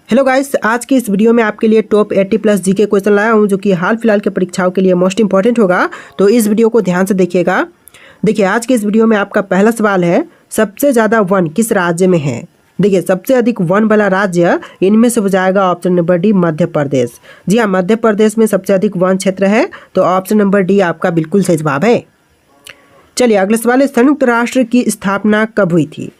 Hello guys, आज की इस वीडियो में आपके लिए टॉप 80 प्लस जीके क्वेश्चन लाया हूं जो कि हाल फिलहाल के परीक्षाओं के लिए मोस्ट इंपॉर्टेंट होगा। तो इस वीडियो को ध्यान से देखिएगा। देखिए, आज के इस वीडियो में आपका पहला सवाल है, सबसे ज़्यादा वन किस राज्य में है। देखिए, सबसे अधिक वन वाला राज्य इनमें से हो जाएगा option number D, Madhya Pradesh. जी हाँ, मध्य प्रदेश में सबसे अधिक वन क्षेत्र है, तो ऑप्शन नंबर डी आपका बिल्कुल सही जवाब है। चलिए अगला सवाल है, संयुक्त राष्ट्र की स्थापना कब हुई थी।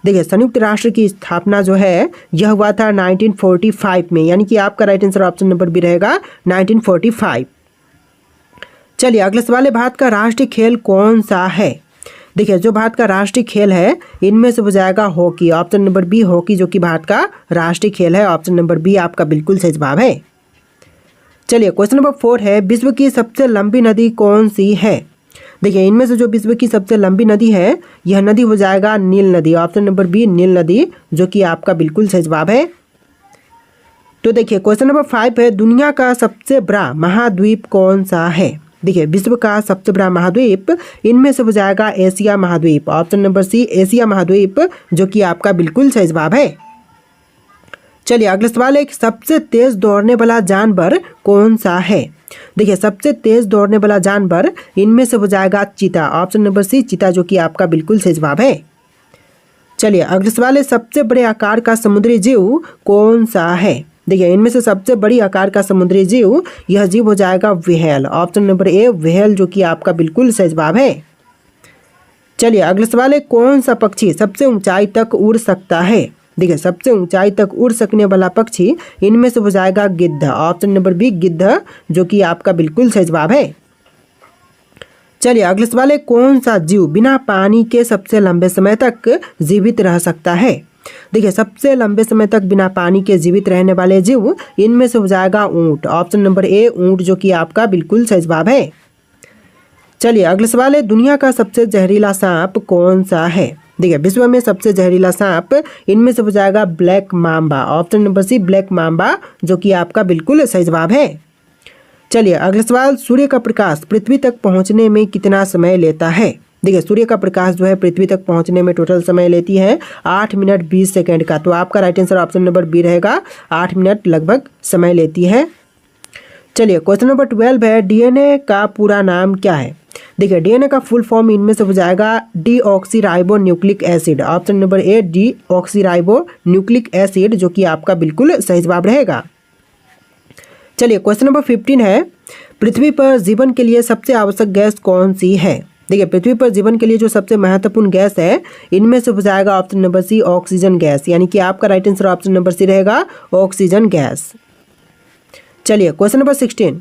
देखिए, संयुक्त राष्ट्र की स्थापना जो है यह हुआ था 1945 में, यानी कि आपका right answer option number B रहेगा 1945। चलिए अगला सवाल है, भारत का राष्ट्रीय खेल कौन सा है। देखिए, जो भारत का राष्ट्रीय खेल है इनमें से हो जाएगा hockey. Option number B hockey जो कि भारत का राष्ट्रीय खेल है। ऑप्शन नंबर बी आपका बिल्कुल सही जवाब है। चलिए क्वेश्चन नंबर 4 है, विश्व की सबसे लंबी नदी कौन सी है। देखिए, इनमें से जो विश्व की सबसे लंबी नदी है यह नदी हो जाएगा नील नदी। ऑप्शन नंबर बी नील नदी जो कि आपका बिल्कुल सही जवाब है। तो देखिए क्वेश्चन नंबर 5 है, दुनिया का सबसे बड़ा महाद्वीप कौन सा है। देखिए, विश्व का सबसे बड़ा महाद्वीप इनमें से हो जाएगा एशिया महाद्वीप। ऑप्शन नंबर सी एशिया महाद्वीप जो कि आपका बिल्कुल सही जवाब है। चलिए अगला सवाल है, सबसे तेज दौड़ने वाला जानवर कौन सा है। देखिए, सबसे तेज दौड़ने वाला जानवर इनमें से हो जाएगा चीता। ऑप्शन नंबर सी चीता जो कि आपका बिल्कुल सही जवाब है। चलिए अगला सवाल है, सबसे बड़े आकार का समुद्री जीव कौन सा है। देखिए, इनमें से सबसे बड़ी आकार का समुद्री जीव यह जीव हो जाएगा व्हेल। ऑप्शन नंबर ए व्हेल जो कि आपका बिल्कुल सही जवाब है। चलिए अगला सवाल है, कौन सा पक्षी सबसे ऊंचाई तक उड़ सकता है। देखिए, सबसे ऊंचाई तक उड़ सकने वाला पक्षी इनमें से हो जाएगा गिद्ध। ऑप्शन नंबर बी गिद्ध जो कि आपका बिल्कुल सही जवाब है। चलिए अगला सवाल है, कौन सा जीव बिना पानी के सबसे लंबे समय तक जीवित रह सकता है। देखिए, सबसे लंबे समय तक बिना पानी के जीवित रहने वाले जीव इनमें से हो जाएगा ऊंट। ऑप्शन नंबर ए ऊंट जो कि आपका बिल्कुल सही जवाब है। चलिए अगला सवाल है, दुनिया का सबसे जहरीला सांप कौन सा है। देखिए, विश्व में सबसे जहरीला सांप इनमें से हो जाएगा black mamba. Option number C black mamba जो कि आपका बिल्कुल सही जवाब है। चलिए अगला सवाल, सूर्य का प्रकाश पृथ्वी तक पहुंचने में कितना समय लेता है। देखिए, सूर्य का प्रकाश जो है पृथ्वी तक पहुंचने में टोटल समय लेती है 8 मिनट 20 सेकेंड का। तो आपका right answer option number B रहेगा, 8 मिनट लगभग समय लेती है। चलिए क्वेश्चन नंबर 12 है, डीएनए का पूरा नाम क्या है। देखिए, डीएनए का फुल फॉर्म इनमें से हो जाएगा deoxyribo nucleic acid. Option number ए डीऑक्सीराइबो न्यूक्लिक एसिड जो कि आपका बिल्कुल सही जवाब रहेगा। चलिए क्वेश्चन नंबर 15 है, पृथ्वी पर जीवन के लिए सबसे आवश्यक गैस कौन सी है। देखिए, पृथ्वी पर जीवन के लिए जो सबसे महत्वपूर्ण गैस है इनमें से हो जाएगा option number C oxygen gas, यानी कि आपका right answer option number C रहेगा ऑक्सीजन गैस। चलिए क्वेश्चन नंबर 16,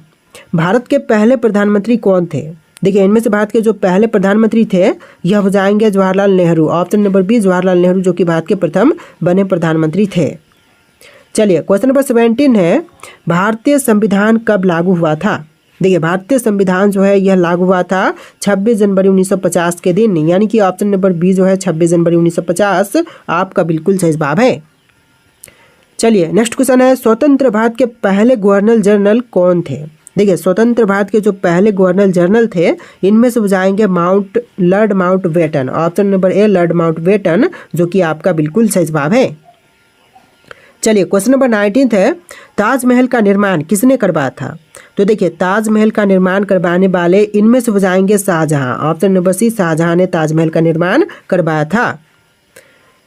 भारत के पहले प्रधानमंत्री कौन थे। देखिए, इनमें से भारत के जो पहले प्रधानमंत्री थे यह हो जाएंगे Jawaharlal Nehru. Option number B Jawaharlal Nehru जो कि भारत के प्रथम बने प्रधानमंत्री थे। चलिए क्वेश्चन नंबर 17 है, भारतीय संविधान कब लागू हुआ था। देखिए, भारतीय संविधान जो है यह लागू हुआ था 26 जनवरी 1950 के दिन, यानी कि ऑप्शन नंबर बी जो है 26 जनवरी 1950 आपका बिल्कुल सही जवाब है। चलिए नेक्स्ट क्वेश्चन है, स्वतंत्र भारत के पहले गवर्नर जनरल कौन थे। देखिए, स्वतंत्र भारत के जो पहले गवर्नर जनरल थे इनमें से हो जाएंगे लॉर्ड माउंटबेटन। ऑप्शन नंबर ए लॉर्ड माउंटबेटन जो कि आपका बिल्कुल सही जवाब है। चलिए क्वेश्चन नंबर 19 है, ताजमहल का निर्माण किसने करवाया था। तो देखिए, ताजमहल का निर्माण करवाने वाले इनमें से हो जाएंगे Shahjahan. Option number C Shahjahan ने ताजमहल का निर्माण करवाया था।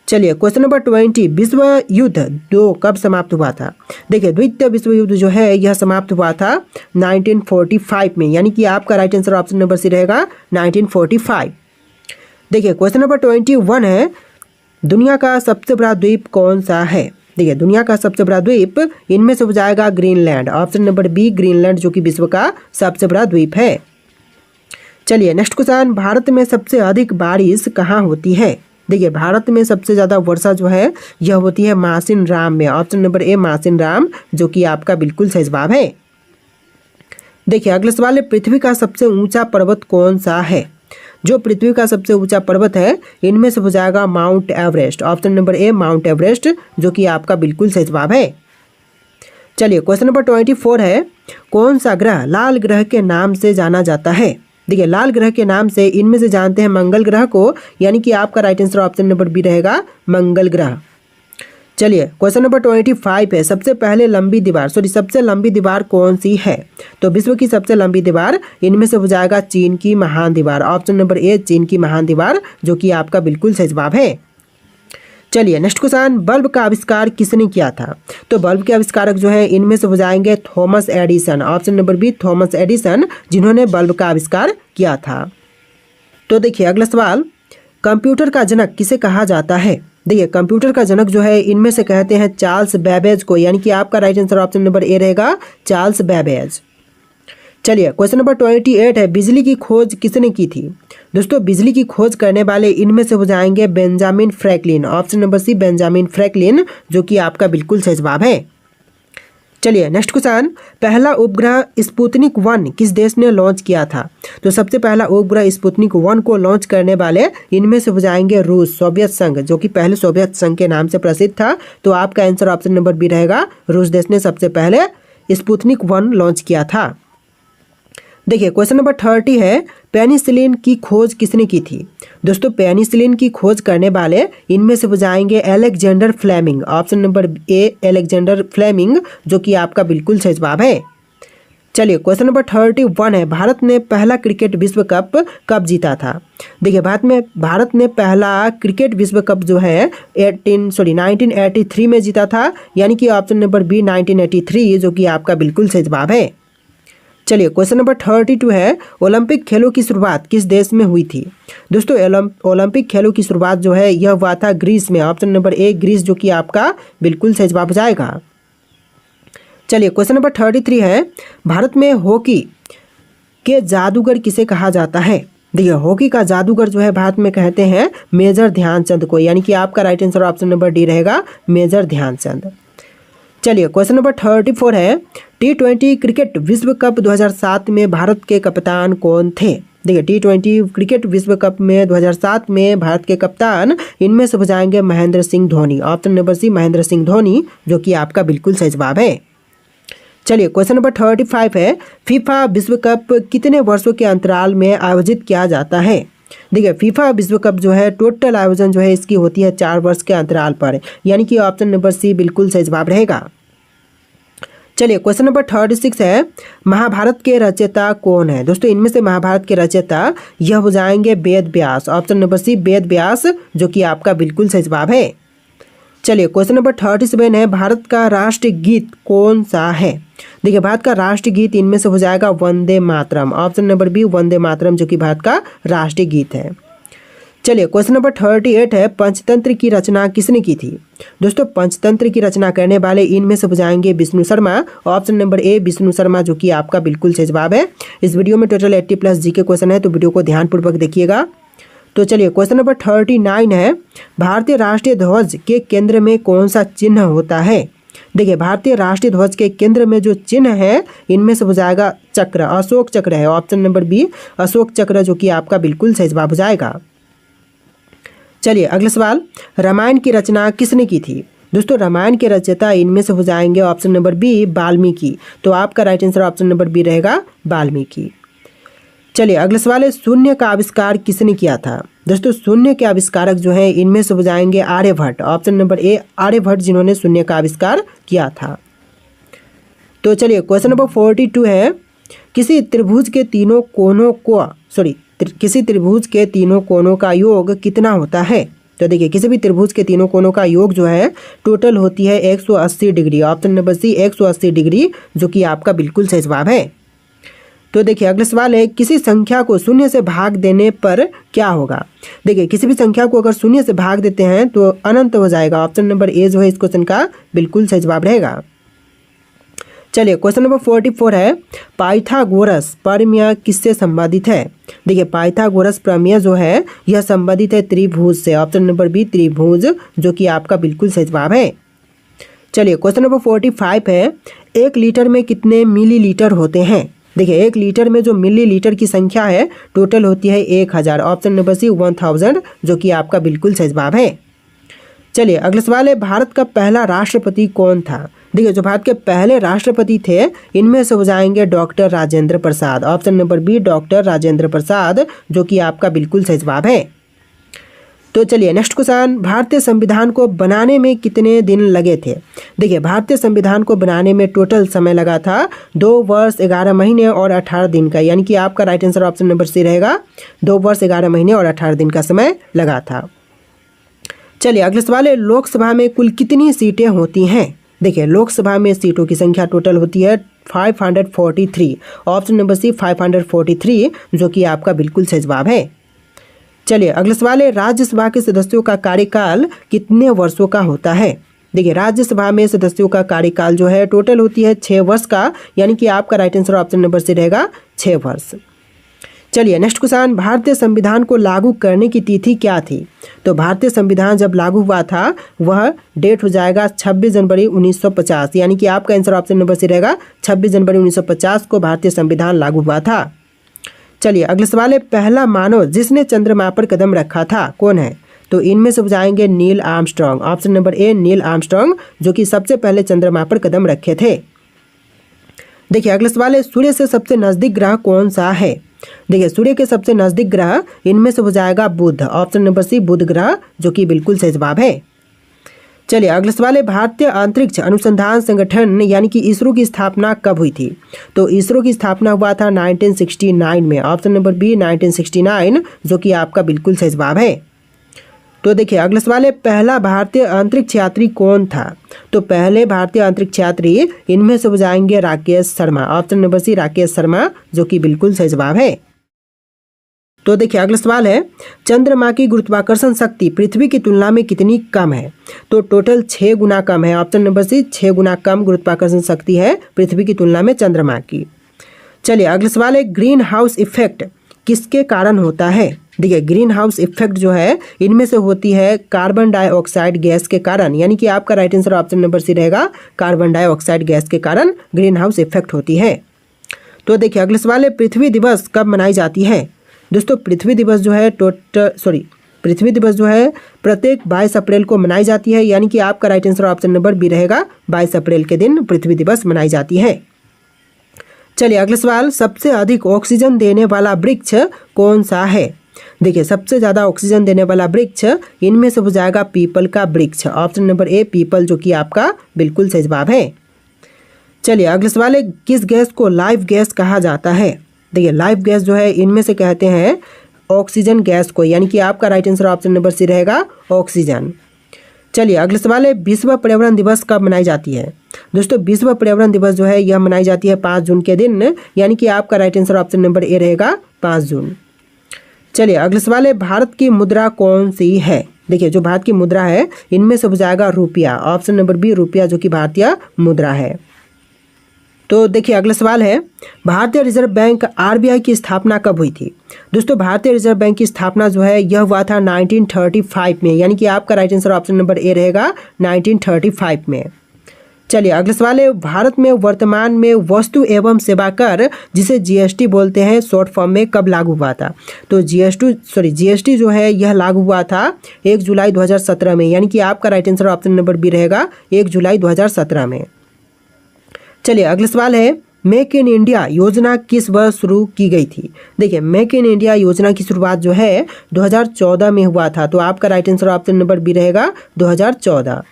चलिए क्वेश्चन नंबर 20, विश्व युद्ध 2 कब समाप्त हुआ था। देखिए, द्वितीय विश्व युद्ध जो है यह समाप्त हुआ था 1945 में, यानी कि आपका right answer option number C रहेगा 1945। देखिए क्वेश्चन नंबर 21 है, दुनिया का सबसे बड़ा द्वीप कौन सा है। देखिए, दुनिया का सबसे बड़ा द्वीप इनमें से हो जाएगा Greenland. Option number B Greenland जो कि विश्व का सबसे बड़ा द्वीप है। चलिए नेक्स्ट क्वेश्चन, भारत में सबसे अधिक बारिश कहाँ होती है। देखिए, भारत में सबसे ज़्यादा वर्षा जो है यह होती है मासिन राम में। ऑप्शन नंबर ए मासिन राम जो कि आपका बिल्कुल सही जवाब है। देखिए अगला सवाल है, पृथ्वी का सबसे ऊंचा पर्वत कौन सा है। जो पृथ्वी का सबसे ऊंचा पर्वत है इनमें से हो जाएगा माउंट एवरेस्ट। ऑप्शन नंबर ए माउंट एवरेस्ट जो कि आपका बिल्कुल सही जवाब है। चलिए क्वेश्चन नंबर 24 है, कौन सा ग्रह लाल ग्रह के नाम से जाना जाता है। देखिए, लाल ग्रह के नाम से इनमें से जानते हैं मंगल ग्रह को, यानी कि आपका right answer option number B रहेगा मंगल ग्रह। चलिए क्वेश्चन नंबर 25 है, सबसे लंबी दीवार कौन सी है? तो विश्व की सबसे लंबी दीवार इनमें से हो जाएगा चीन की महान दीवार। ऑप्शन नंबर ए चीन की महान दीवार, जो कि आपका बिल्कुल सही जवाब है। चलिए नेक्स्ट क्वेश्चन, बल्ब का आविष्कार किसने किया था? तो बल्ब के आविष्कारक जो है इनमें से हो जाएंगे Thomas Edison. Option number B Thomas Edison, जिन्होंने बल्ब का आविष्कार किया था। तो देखिए अगला सवाल, कंप्यूटर का जनक किसे कहा जाता है? देखिए कंप्यूटर का जनक जो है इनमें से कहते हैं चार्ल्स बेबेज को, यानी कि आपका राइट आंसर ऑप्शन नंबर ए रहेगा चार्ल्स बेबेज। चलिए क्वेश्चन नंबर 28 है, बिजली की खोज किसने की थी? दोस्तों बिजली की खोज करने वाले इनमें से हो जाएंगे Benjamin Franklin. Option number C Benjamin Franklin, जो कि आपका बिल्कुल सही जवाब है। चलिए नेक्स्ट क्वेश्चन, पहला उपग्रह स्पुतनिक 1 किस देश ने लॉन्च किया था? तो सबसे पहला उपग्रह स्पुतनिक 1 को लॉन्च करने वाले इनमें से हो जाएंगे रूस, सोवियत संघ, जो कि पहले सोवियत संघ के नाम से प्रसिद्ध था। तो आपका आंसर ऑप्शन नंबर बी रहेगा, रूस देश ने सबसे पहले स्पुतनिक 1 लॉन्च किया था। देखिए क्वेश्चन नंबर 30 है, पेनिसिलिन की खोज किसने की थी? दोस्तों पेनिसिलिन की खोज करने वाले इनमें से हो जाएंगे Alexander Fleming. Option number A Alexander Fleming, जो कि आपका बिल्कुल सही जवाब है। चलिए क्वेश्चन नंबर 31 है, भारत ने पहला क्रिकेट विश्व कप कब जीता था? देखिए भारत ने पहला क्रिकेट विश्व कप जो है 1983 में जीता था, यानी कि ऑप्शन नंबर बी 1983, जो कि आपका बिल्कुल सही जवाब है। चलिए क्वेश्चन नंबर 32 है, ओलंपिक खेलों की शुरुआत किस देश में हुई थी? दोस्तों ओलंपिक खेलों की शुरुआत जो है यह हुआ था ग्रीस में। ऑप्शन नंबर ए ग्रीस, जो कि आपका बिल्कुल सही जवाब हो जाएगा। चलिए क्वेश्चन नंबर 33 है, भारत में हॉकी के जादूगर किसे कहा जाता है? देखिए हॉकी का जादूगर जो है भारत में कहते हैं मेजर ध्यानचंद को, यानी कि आपका right answer option number D रहेगा मेजर ध्यानचंद। चलिए क्वेश्चन नंबर 34 है, T20 क्रिकेट विश्व कप 2007 में भारत के कप्तान कौन थे? देखिए T20 क्रिकेट विश्व कप में 2007 में भारत के कप्तान इनमें से हो जाएंगे Mahendra Singh Dhoni. Option number C Mahendra Singh Dhoni, जो कि आपका बिल्कुल सही जवाब है। चलिए क्वेश्चन नंबर 35 है, फीफा विश्व कप कितने वर्षों के अंतराल में आयोजित किया जाता है? देखिए फीफा विश्व कप जो है टोटल आयोजन जो है इसकी होती है 4 वर्ष के अंतराल पर, यानी कि ऑप्शन नंबर सी बिल्कुल सही जवाब रहेगा। चलिए क्वेश्चन नंबर 36 है, महाभारत के रचयिता कौन है? दोस्तों इनमें से महाभारत के रचयिता यह हो जाएंगे वेद व्यास। ऑप्शन नंबर सी वेद व्यास, जो कि आपका बिल्कुल सही जवाब है। चलिए क्वेश्चन नंबर 37 है, भारत का राष्ट्रीय गीत कौन सा है? देखिए भारत का राष्ट्रीय गीत इनमें से हो जाएगा Vande Mataram. Option number B Vande Mataram, जो कि भारत का राष्ट्रीय गीत है। चलिए क्वेश्चन नंबर 38 है, पंचतंत्र की रचना किसने की थी? दोस्तों पंचतंत्र की रचना करने वाले इनमें से हो जाएंगे विष्णु शर्मा। ऑप्शन नंबर ए विष्णु शर्मा, जो कि आपका बिल्कुल सही जवाब है। इस वीडियो में टोटल 80+ जीके क्वेश्चन है, तो वीडियो को ध्यानपूर्वक देखिएगा। तो चलिए क्वेश्चन नंबर 39 है, भारतीय राष्ट्रीय ध्वज के केंद्र में कौन सा चिन्ह होता है? देखिए भारतीय राष्ट्रीय ध्वज के केंद्र में जो चिन्ह है इनमें से हो जाएगा चक्र, अशोक चक्र है। ऑप्शन नंबर बी अशोक चक्र, जो कि आपका बिल्कुल सही जवाब हो जाएगा। चलिए अगला सवाल, रामायण की रचना किसने की थी? दोस्तों रामायण के रचयिता इनमें से हो जाएंगे ऑप्शन नंबर बी वाल्मीकि। तो आपका right answer option number B रहेगा वाल्मीकि। चलिए अगला सवाल है, शून्य का आविष्कार किसने किया था? दोस्तों शून्य के आविष्कारक जो है इनमें से हो जाएंगे Aryabhata. Option number A Aryabhata, जिन्होंने शून्य का आविष्कार किया था। तो चलिए क्वेश्चन नंबर 42 है, किसी त्रिभुज के तीनों कोनों का योग कितना होता है? तो देखिए किसी भी त्रिभुज के तीनों कोनों का योग जो है टोटल होती है 180 degree. Option number C 180 degree, जो कि आपका बिल्कुल सही जवाब है। तो देखिए अगला सवाल है, किसी संख्या को शून्य से भाग देने पर क्या होगा? देखिए किसी भी संख्या को अगर शून्य से भाग देते हैं तो अनंत हो जाएगा। ऑप्शन नंबर ए जो है इस क्वेश्चन का बिल्कुल सही जवाब रहेगा। चलिए क्वेश्चन नंबर 44 है, पाइथागोरस प्रमेय किससे संबंधित है? देखिए पाइथागोरस प्रमेय जो है यह संबंधित है त्रिभुज से। ऑप्शन नंबर बी त्रिभुज, जो कि आपका बिल्कुल सही जवाब है। चलिए क्वेश्चन नंबर 45 है, 1 लीटर में कितने मिलीलीटर होते हैं? देखिए 1 लीटर में जो मिलीलीटर की संख्या है टोटल होती है 1000। ऑप्शन नंबर सी 1000, जो कि आपका बिल्कुल सही जवाब है। चलिए अगला सवाल है, भारत का पहला राष्ट्रपति कौन था? देखिए जो भारत के पहले राष्ट्रपति थे इनमें से हो जाएंगे doctor Rajendra Prasad. Option number B doctor Rajendra Prasad, जो कि आपका बिल्कुल सही जवाब है। तो चलिए नेक्स्ट क्वेश्चन, भारतीय संविधान को बनाने में कितने दिन लगे थे? देखिए भारतीय संविधान को बनाने में टोटल समय लगा था 2 वर्ष 11 महीने और 18 दिन का, यानी कि आपका right answer option number C रहेगा। 2 वर्ष 11 महीने और 18 दिन का समय लगा था। चलिए अगले सवाल है, लोकसभा में कुल कितनी सीटें होती हैं? देखिए लोकसभा में सीटों की संख्या टोटल होती है 543। ऑप्शन नंबर सी 543, जो कि आपका बिल्कुल सही जवाब है। चलिए अगला सवाल है, राज्यसभा के सदस्यों का कार्यकाल कितने वर्षों का होता है? देखिए राज्यसभा में सदस्यों का कार्यकाल जो है टोटल होती है 6 वर्ष का, यानी कि आपका right answer option number C रहेगा 6 वर्ष। चलिए नेक्स्ट क्वेश्चन, भारतीय संविधान को लागू करने की तिथि क्या थी? तो भारतीय संविधान जब लागू हुआ था वह डेट हो जाएगा 26 जनवरी 1950, यानी कि आपका आंसर ऑप्शन नंबर सी रहेगा 26 जनवरी 1950 को भारतीय संविधान लागू हुआ था। चलिए अगला सवाल है, पहला मानव जिसने चंद्रमा पर कदम रखा था कौन है? तो इनमें से हो जाएंगे नील आर्मस्ट्रांग। ऑप्शन नंबर ए नील आर्मस्ट्रांग, जो कि सबसे पहले चंद्रमा पर कदम रखे थे। देखिए अगला सवाल है, सूर्य से सबसे नजदीक ग्रह कौन सा है? देखिए सूर्य के सबसे नजदीक ग्रह इनमें से हो जाएगा बुध। ऑप्शन नंबर सी बुध ग्रह, जो कि बिल्कुल सही जवाब है। चलिए अगला सवाल है, भारतीय अंतरिक्ष अनुसंधान संगठन यानी कि इसरो की स्थापना कब हुई थी? तो इसरो की स्थापना हुआ था 1969 में। ऑप्शन नंबर बी 1969, जो कि आपका बिल्कुल सही जवाब है। तो देखिए अगला सवाल है, पहला भारतीय अंतरिक्ष यात्री कौन था? तो पहले भारतीय अंतरिक्ष यात्री इनमें से हो जाएंगे Rakesh Sharma. Option number C Rakesh Sharma, जो कि बिल्कुल सही जवाब है। तो देखिए अगला सवाल है, चंद्रमा की गुरुत्वाकर्षण शक्ति पृथ्वी की तुलना में कितनी कम है? तो टोटल 6 गुना कम है। ऑप्शन नंबर सी 6 गुना कम गुरुत्वाकर्षण शक्ति है पृथ्वी की तुलना में चंद्रमा की। चलिए अगला सवाल है, ग्रीन हाउस इफेक्ट किसके कारण होता है? देखिए ग्रीन हाउस इफेक्ट जो है इनमें से होती है कार्बन डाइऑक्साइड गैस के कारण, यानी कि आपका right answer option number C रहेगा कार्बन डाइऑक्साइड गैस के कारण ग्रीन हाउस इफेक्ट होती है। तो देखिए अगला सवाल है, पृथ्वी दिवस कब मनाई जाती है? दोस्तों पृथ्वी दिवस जो है पृथ्वी दिवस जो है प्रत्येक 22 अप्रैल को मनाई जाती है, यानी कि आपका right answer option number B रहेगा 22 अप्रैल के दिन पृथ्वी दिवस मनाई जाती है। चलिए अगला सवाल, सबसे अधिक ऑक्सीजन देने वाला वृक्ष कौन सा है? देखिए सबसे ज़्यादा ऑक्सीजन देने वाला वृक्ष इनमें से हो जाएगा पीपल का वृक्ष। ऑप्शन नंबर ए पीपल, जो कि आपका बिल्कुल सही जवाब है। चलिए अगला सवाल है, किस गैस को लाइव गैस कहा जाता है? देखिए लाइव गैस जो है इनमें से कहते हैं ऑक्सीजन गैस को, यानी कि आपका right answer option number C रहेगा ऑक्सीजन। चलिए अगला सवाल है, विश्व पर्यावरण दिवस कब मनाई जाती है? दोस्तों विश्व पर्यावरण दिवस जो है यह मनाई जाती है 5 जून के दिन, यानी कि आपका राइट आंसर ऑप्शन नंबर ए रहेगा 5 जून। चलिए अगला सवाल है, भारत की मुद्रा कौन सी है? देखिए जो भारत की मुद्रा है इनमें से हो जाएगा रुपया। ऑप्शन नंबर बी रुपया, जो कि भारतीय मुद्रा है। तो देखिए अगला सवाल है, भारतीय रिजर्व बैंक आरबीआई की स्थापना कब हुई थी? दोस्तों भारतीय रिजर्व बैंक की स्थापना जो है यह हुआ था 1935 में, यानी कि आपका राइट आंसर ऑप्शन नंबर ए रहेगा 1935 में। चलिए अगला सवाल है, भारत में वर्तमान में वस्तु एवं सेवा कर जिसे जीएसटी बोलते हैं शॉर्ट फॉर्म में कब लागू हुआ था? तो जीएसटी जो है यह लागू हुआ था 1 जुलाई 2017 में, यानी कि आपका right answer option number B रहेगा 1 जुलाई 2017 में। चलिए अगला सवाल है, मेक इन इंडिया योजना किस वर्ष शुरू की गई थी? देखिए मेक इन इंडिया योजना की शुरुआत जो है 2014 में हुआ था, तो आपका right answer option number B रहेगा 2014।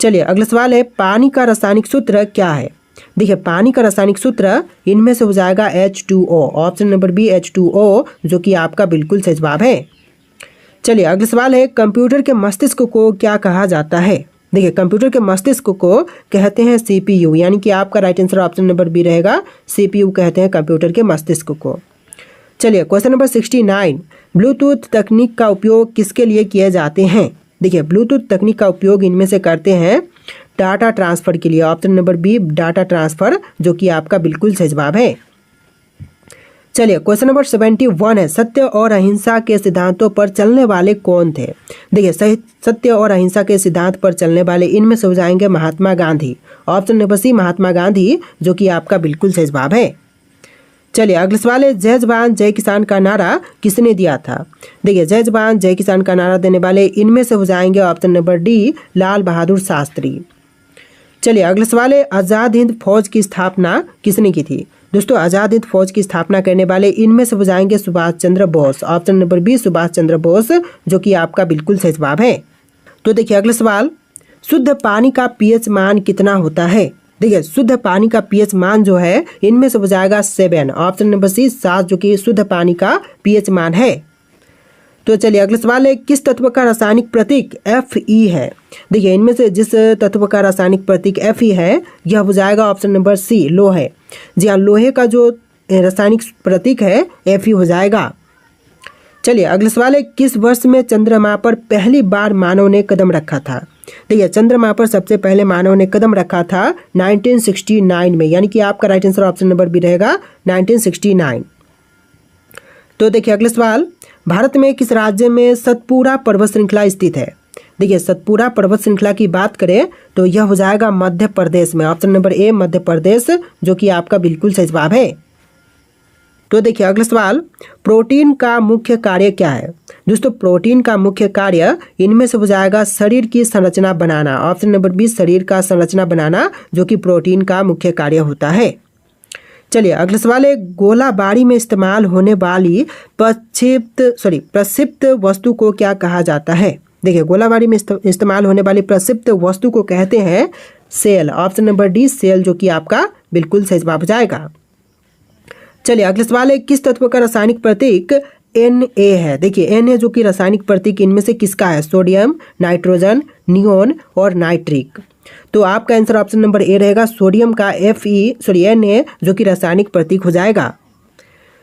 चलिए अगला सवाल है, पानी का रासायनिक सूत्र क्या है? देखिए पानी का रासायनिक सूत्र इनमें से हो जाएगा H2O। Option number B H2O, जो कि आपका बिल्कुल सही जवाब है। चलिए अगला सवाल है, कंप्यूटर के मस्तिष्क को क्या कहा जाता है? देखिए कंप्यूटर के मस्तिष्क को कहते हैं CPU, यानी कि आपका right answer option number B रहेगा CPU कहते हैं कंप्यूटर के मस्तिष्क को। चलिए क्वेश्चन नंबर 69, ब्लूटूथ तकनीक का उपयोग किसके लिए किए जाते हैं? देखिए ब्लूटूथ तकनीक का उपयोग इनमें से करते हैं डाटा ट्रांसफ़र के लिए। Option number B data transfer, जो कि आपका बिल्कुल सही जवाब है। चलिए क्वेश्चन नंबर 71 है, सत्य और अहिंसा के सिद्धांतों पर चलने वाले कौन थे? देखिए सत्य और अहिंसा के सिद्धांत पर चलने वाले इनमें से हो जाएंगे महात्मा गांधी। ऑप्शन नंबर सी महात्मा गांधी, जो कि आपका बिल्कुल सही जवाब है। चलिए अगला सवाल है, जय जवान जय किसान का नारा किसने दिया था? देखिए जय जवान जय किसान का नारा देने वाले इनमें से हो जाएंगे option number D Lal Bahadur Shastri. चलिए अगला सवाल है, आज़ाद हिंद फौज की स्थापना किसने की थी? दोस्तों आज़ाद हिंद फौज की स्थापना करने वाले इनमें से हो जाएंगे Subhash Chandra Bose. Option number B Subhash Chandra Bose, जो कि आपका बिल्कुल सही जवाब है। तो देखिए अगला सवाल, शुद्ध पानी का पीएच मान कितना होता है? देखिए शुद्ध पानी का पीएच मान जो है इनमें से हो जाएगा 7। ऑप्शन नंबर सी 7, जो कि शुद्ध पानी का पीएच मान है। तो चलिए अगला सवाल है, किस तत्व का रासायनिक प्रतीक Fe है? देखिए इनमें से जिस तत्व का रासायनिक प्रतीक Fe है यह हो जाएगा ऑप्शन नंबर सी लोहे। जी हाँ, लोहे का जो रासायनिक प्रतीक है Fe हो जाएगा। चलिए अगला सवाल है, किस वर्ष में चंद्रमा पर पहली बार मानव ने कदम रखा था? देखिए चंद्रमा पर सबसे पहले मानव ने कदम रखा था 1969 में, यानी कि आपका right answer option number B रहेगा 1969। तो देखिए अगला सवाल, भारत में किस राज्य में सतपुड़ा पर्वत श्रृंखला स्थित है? देखिए सतपुड़ा पर्वत श्रृंखला की बात करें तो यह हो जाएगा मध्य प्रदेश में। ऑप्शन नंबर ए मध्य प्रदेश, जो कि आपका बिल्कुल सही जवाब है। तो देखिए अगला सवाल, प्रोटीन का मुख्य कार्य क्या है? दोस्तों प्रोटीन का मुख्य कार्य इनमें से हो जाएगा शरीर की संरचना बनाना। ऑप्शन नंबर बी शरीर का संरचना बनाना, जो कि प्रोटीन का मुख्य कार्य होता है। चलिए अगला सवाल है, गोलाबारी में इस्तेमाल होने वाली प्रक्षिप्त वस्तु को क्या कहा जाता है? देखिए गोलाबारी में इस्तेमाल होने वाली प्रक्षिप्त वस्तु को कहते हैं cell. Option number D cell, जो कि आपका बिल्कुल सही जवाब हो जाएगा। चलिए अगला सवाल है, किस तत्व का रासायनिक प्रतीक Na है? देखिए Na जो कि रासायनिक प्रतीक इनमें से किसका है? सोडियम, नाइट्रोजन, नियोन और नाइट्रिक। तो आपका आंसर ऑप्शन नंबर ए रहेगा सोडियम का Na, जो कि रासायनिक प्रतीक हो जाएगा।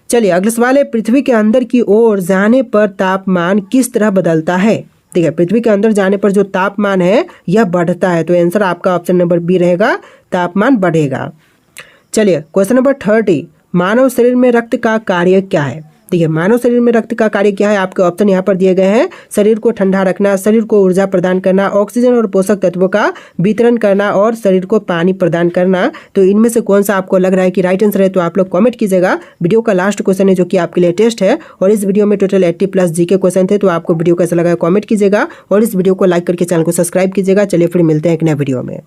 चलिए अगला सवाल है, पृथ्वी के अंदर की ओर जाने पर तापमान किस तरह बदलता है? देखिए पृथ्वी के अंदर जाने पर जो तापमान है यह बढ़ता है। तो आंसर आपका ऑप्शन नंबर बी रहेगा, तापमान बढ़ेगा। चलिए क्वेश्चन नंबर 30, मानव शरीर में रक्त का कार्य क्या है? देखिए मानव शरीर में रक्त का कार्य क्या है? आपके ऑप्शन यहाँ पर दिए गए हैं, शरीर को ठंडा रखना, शरीर को ऊर्जा प्रदान करना, ऑक्सीजन और पोषक तत्वों का वितरण करना और शरीर को पानी प्रदान करना। तो इनमें से कौन सा आपको लग रहा है कि राइट आंसर है? तो आप लोग कमेंट कीजिएगा। वीडियो का लास्ट क्वेश्चन है जो कि आपके लिए टेस्ट है, और इस वीडियो में टोटल 80+ जीके क्वेश्चन थे। तो आपको वीडियो कैसा लगा कमेंट कीजिएगा, और इस वीडियो को लाइक करके चैनल को सब्सक्राइब कीजिएगा। चलिए फिर मिलते हैं एक नए वीडियो में।